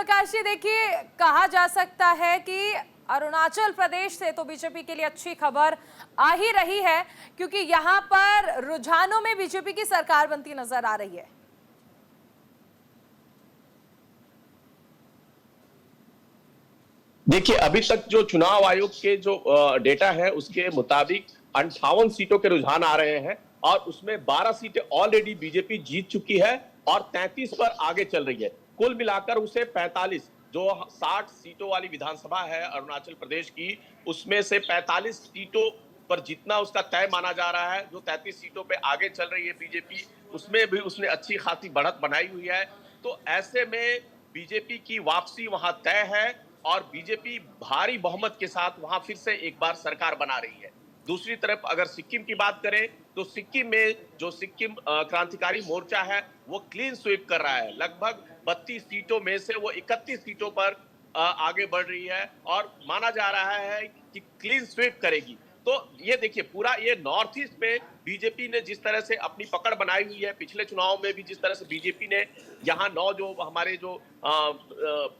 प्रकाश जी, देखिए कहा जा सकता है कि अरुणाचल प्रदेश से तो बीजेपी के लिए अच्छी खबर आ ही रही है, क्योंकि यहां पर रुझानों में बीजेपी की सरकार बनती नजर आ रही है। देखिए, अभी तक जो चुनाव आयोग के जो डेटा है उसके मुताबिक 58 सीटों के रुझान आ रहे हैं और उसमें 12 सीटें ऑलरेडी बीजेपी जीत चुकी है और 33 पर आगे चल रही है। कुल मिलाकर उसे 45, जो 60 सीटों वाली विधानसभा है अरुणाचल प्रदेश की, उसमें से 45 सीटों पर जीतना उसका तय माना जा रहा है। जो 33 सीटों पे आगे चल रही है बीजेपी, उसमें भी उसने अच्छी खासी बढ़त बनाई हुई है। तो ऐसे में बीजेपी की वापसी वहां तय है और बीजेपी भारी बहुमत के साथ वहां फिर से एक बार सरकार बना रही है। दूसरी तरफ अगर सिक्किम की बात करें तो सिक्किम में जो सिक्किम क्रांतिकारी मोर्चा है वो क्लीन स्वीप कर रहा है। लगभग 32 सीटों में से वो 31 सीटों पर आगे बढ़ रही है और माना जा रहा है कि क्लीन स्वीप करेगी। तो ये देखिए, पूरा ये नॉर्थ ईस्ट में बीजेपी ने जिस तरह से अपनी पकड़ बनाई हुई है, पिछले चुनाव में भी जिस तरह से बीजेपी ने यहाँ 9 जो हमारे जो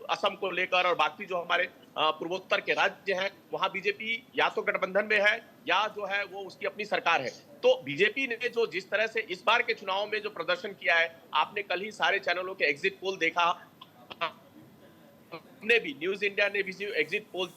असम को लेकर और बाकी जो हमारे पूर्वोत्तर के राज्य हैं वहां बीजेपी या तो गठबंधन में है या जो है वो उसकी अपनी सरकार है। तो बीजेपी ने जो जिस तरह से इस बार के चुनाव में जो प्रदर्शन किया है, आपने कल ही सारे चैनलों के एग्जिट पोल देखा, हमने भी न्यूज इंडिया ने भी जो एग्जिट पोल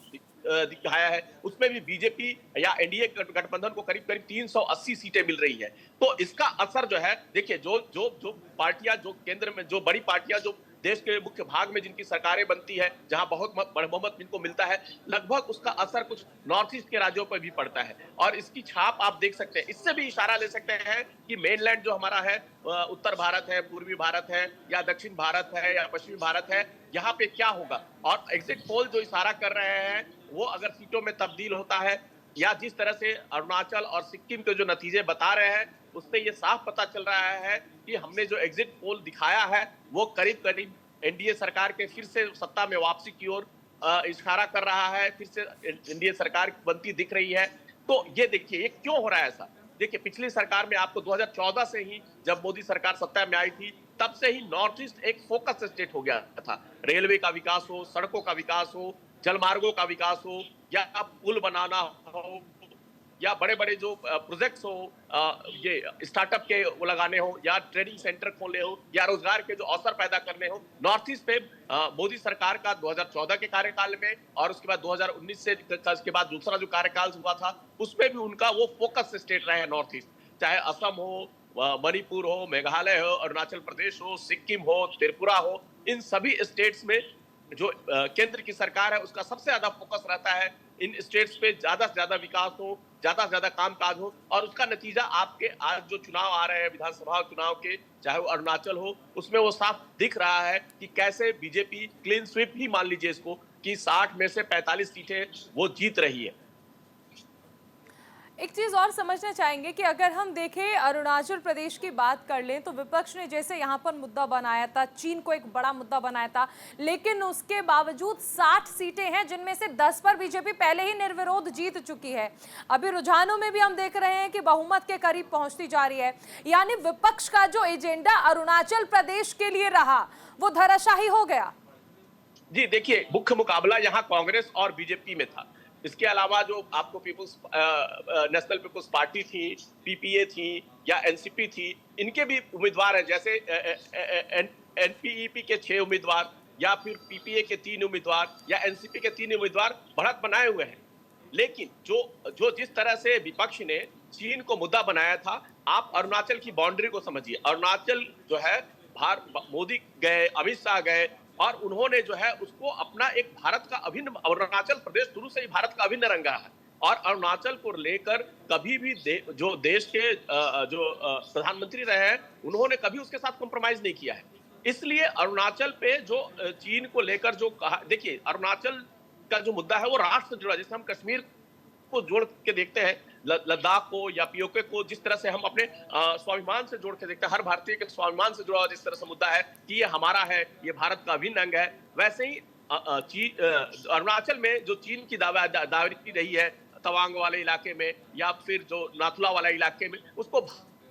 दिखाया है उसमें भी बीजेपी या एनडीए गठबंधन को करीब करीब 380 सीटें मिल रही है। तो इसका असर जो है, देखिए जो जो जो पार्टियां जो केंद्र में जो बड़ी पार्टियां जो देश के मुख्य भाग में जिनकी सरकारें बनती है, जहां बहुत बहुमत जिनको मिलता है, लगभग उसका असर कुछ नॉर्थ ईस्ट के राज्यों पर भी पड़ता है और इसकी छाप आप देख सकते हैं। इससे भी इशारा ले सकते हैं कि मेनलैंड जो हमारा है, उत्तर भारत है, पूर्वी भारत है या दक्षिण भारत है या पश्चिमी भारत है, यहाँ पे क्या होगा। और एग्जिट पोल जो इशारा कर रहे हैं वो अगर सीटों में तब्दील होता है या जिस तरह से अरुणाचल और सिक्किम के जो नतीजे बता रहे हैं उससे ये साफ पता चल रहा है कि हमने जो एग्जिट पोल दिखाया है वो करीब करीब एनडीए सरकार के फिर से सत्ता में वापसी की ओर इशारा कर रहा है, फिर से एनडीए सरकार बनती दिख रही है। तो ये देखिए ये क्यों हो रहा है ऐसा। देखिए, पिछली सरकार में आपको 2014 से ही जब मोदी सरकार सत्ता में आई थी तब से ही नॉर्थ ईस्ट एक फोकस स्टेट हो गया था। रेलवे का विकास हो, सड़कों का विकास हो, जलमार्गों का विकास हो या पुल बनाना हो या बड़े बड़े जो प्रोजेक्ट्स हो, ये स्टार्टअप के वो लगाने हो या ट्रेनिंग सेंटर खोलने हो या रोजगार के जो अवसर पैदा करने हो, नॉर्थ ईस्ट पे मोदी सरकार का 2014 के कार्यकाल में और उसके बाद 2019 से के बाद दूसरा जो कार्यकाल हुआ था उसमें भी उनका वो फोकस स्टेट रहा है नॉर्थ ईस्ट। चाहे असम हो, मणिपुर हो, मेघालय हो, अरुणाचल प्रदेश हो, सिक्किम हो, त्रिपुरा हो, इन सभी स्टेट्स में जो केंद्र की सरकार है उसका सबसे ज्यादा फोकस रहता है इन स्टेट्स पे ज्यादा से ज्यादा विकास हो, ज्यादा से ज्यादा कामकाज हो। और उसका नतीजा आपके आज जो चुनाव आ रहे हैं विधानसभा चुनाव के, चाहे वो अरुणाचल हो, उसमें वो साफ दिख रहा है कि कैसे बीजेपी क्लीन स्वीप ही मान लीजिए इसको कि 60 में से 45 सीटें वो जीत रही है। एक चीज और समझना चाहेंगे कि अगर हम देखें अरुणाचल प्रदेश की बात कर लें तो विपक्ष ने जैसे यहाँ पर मुद्दा बनाया था, चीन को एक बड़ा मुद्दा बनाया था, लेकिन उसके बावजूद 60 सीटें हैं जिनमें से 10 पर बीजेपी पहले ही निर्विरोध जीत चुकी है। अभी रुझानों में भी हम देख रहे हैं कि बहुमत के करीब पहुंचती जा रही है, यानी विपक्ष का जो एजेंडा अरुणाचल प्रदेश के लिए रहा वो धराशायी हो गया। जी देखिए, मुख्य मुकाबला यहाँ कांग्रेस और बीजेपी में था। इसके अलावा जो आपको पीपुल्स नेशनल पीपुल्स पार्टी थी, पीपीए थी या एनसीपी थी, इनके भी उम्मीदवार हैं, जैसे एनपीईपी के 6 उम्मीदवार या फिर पीपीए के 3 उम्मीदवार या एनसीपी के 3 उम्मीदवार बढ़त बनाए हुए हैं। लेकिन जो जो जिस तरह से विपक्ष ने चीन को मुद्दा बनाया था, आप अरुणाचल की बाउंड्री को समझिए। अरुणाचल जो है, मोदी गए, अमित शाह गए और उन्होंने जो है उसको अपना एक भारत का अभिन्न, अरुणाचल प्रदेश शुरू से ही भारत का अभिन्न रंगा है और अरुणाचल को लेकर कभी भी जो देश के जो प्रधानमंत्री रहे हैं उन्होंने कभी उसके साथ कॉम्प्रोमाइज नहीं किया है। इसलिए अरुणाचल पे जो चीन को लेकर जो कहा, देखिए अरुणाचल का जो मुद्दा है वो राष्ट्र से जुड़ा, जैसे हम कश्मीर को जोड़ के देखते हैं, लद्दाख को या पीओके को जिस तरह से हम अपने स्वाभिमान से जोड़ के देखते हैं, हर भारतीय के स्वाभिमान से जुड़ा हुआ जिस तरह से मुद्दा है कि ये हमारा है, ये भारत का अभिन्न अंग है, वैसे ही अरुणाचल में जो चीन की दावेदारी रही है तवांग वाले इलाके में या फिर जो नाथुला वाला इलाके में, उसको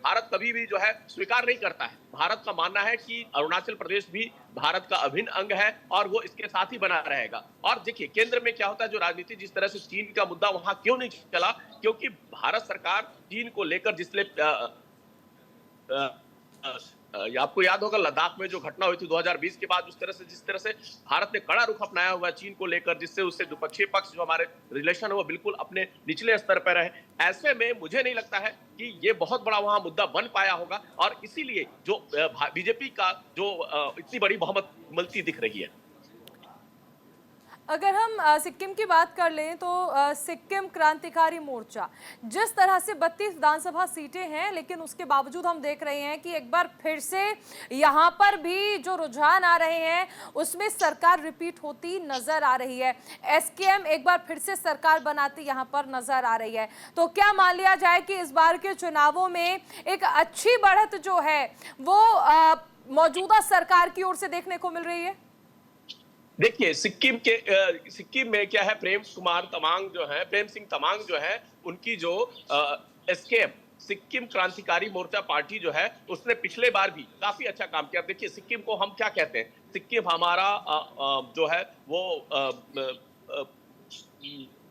भारत कभी भी जो है स्वीकार नहीं करता है। भारत का मानना है कि अरुणाचल प्रदेश भी भारत का अभिन्न अंग है और वो इसके साथ ही बना रहेगा। और देखिए केंद्र में क्या होता है, जो राजनीति जिस तरह से चीन का मुद्दा वहां क्यों नहीं चला, क्योंकि भारत सरकार चीन को लेकर आपको याद होगा लद्दाख में जो घटना हुई थी 2020 के बाद, जिस तरह से भारत ने कड़ा रुख अपनाया हुआ है चीन को लेकर, जिससे उससे द्विपक्षीय पक्ष जो हमारे रिलेशन है वो बिल्कुल अपने निचले स्तर पर रहे। ऐसे में मुझे नहीं लगता है कि ये बहुत बड़ा वहां मुद्दा बन पाया होगा, और इसीलिए जो बीजेपी का जो इतनी बड़ी बहुमत मिलती दिख रही है। अगर हम सिक्किम की बात कर लें तो सिक्किम क्रांतिकारी मोर्चा जिस तरह से 32 विधानसभा सीटें हैं, लेकिन उसके बावजूद हम देख रहे हैं कि एक बार फिर से यहाँ पर भी जो रुझान आ रहे हैं उसमें सरकार रिपीट होती नजर आ रही है। एसकेएम एक बार फिर से सरकार बनाती यहाँ पर नजर आ रही है। तो क्या मान लिया जाए कि इस बार के चुनावों में एक अच्छी बढ़त जो है वो मौजूदा सरकार की ओर से देखने को मिल रही है? देखिए सिक्किम में क्या है, प्रेम सिंह तमांग जो है उनकी जो एसकेएम सिक्किम क्रांतिकारी मोर्चा पार्टी जो है उसने पिछले बार भी काफी अच्छा काम किया। देखिए सिक्किम को हम क्या कहते हैं, सिक्किम हमारा जो है वो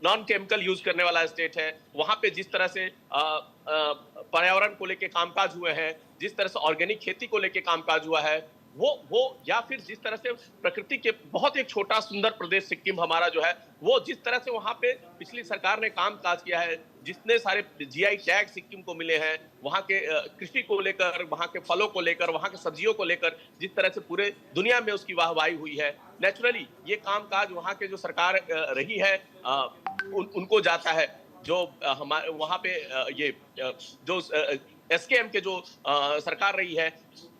नॉन केमिकल यूज करने वाला स्टेट है। वहां पे जिस तरह से पर्यावरण को लेके कामकाज हुए हैं, जिस तरह से ऑर्गेनिक खेती को लेके कामकाज हुआ है, वो या फिर जिस तरह से प्रकृति के बहुत एक छोटा सुंदर प्रदेश सिक्किम हमारा जो है, वो जिस तरह से वहां पे पिछली सरकार ने काम काज किया है, जितने सारे जीआई टैग सिक्किम को मिले हैं, वहां के कृषि को लेकर, वहां के फलों को लेकर, वहां के सब्जियों को लेकर जिस तरह से पूरे दुनिया में उसकी वाहवाही हुई है, नेचुरली ये काम काज वहां के जो सरकार रही है उनको जाता है। जो हमारे वहां पे ये जो एसकेएम के जो सरकार रही है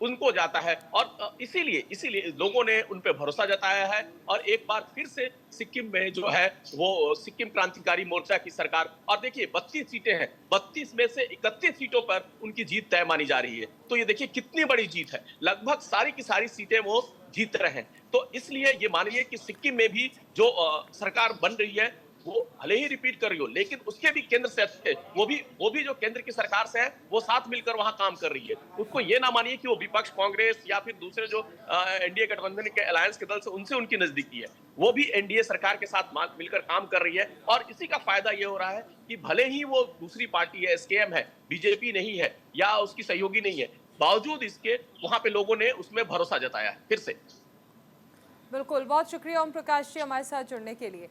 उनको जाता है, और इसीलिए लोगों ने उन पे भरोसा जताया है। और एक बार फिर से सिक्किम में जो है वो सिक्किम क्रांतिकारी मोर्चा की सरकार, और देखिए 32 सीटें हैं, 32 में से 31 सीटों पर उनकी जीत तय मानी जा रही है। तो ये देखिए कितनी बड़ी जीत है, लगभग सारी की सारी सीटें वो जीत रहे हैं। तो इसलिए ये मानिए कि सिक्किम में भी जो सरकार बन रही है वो भले ही रिपीट कर रही हो, लेकिन उसके भी केंद्र से अच्छे, वो भी जो केंद्र की सरकार से है वो साथ मिलकर वहां काम कर रही है। उसको ये ना मानिए कि वो विपक्ष कांग्रेस या फिर दूसरे जो एनडीए गठबंधन के अलायंस के दल से उनसे उनकी नजदीकी है, वो भी एनडीए सरकार के साथ मिलकर काम कर रही है। और इसी का फायदा ये हो रहा है कि भले ही वो दूसरी पार्टी है, एसकेएम है, बीजेपी नहीं है या उसकी सहयोगी नहीं है, बावजूद इसके वहां पे लोगों ने उसमें भरोसा जताया है फिर से। बिल्कुल, बहुत शुक्रिया ओम प्रकाश जी हमारे साथ जुड़ने के लिए।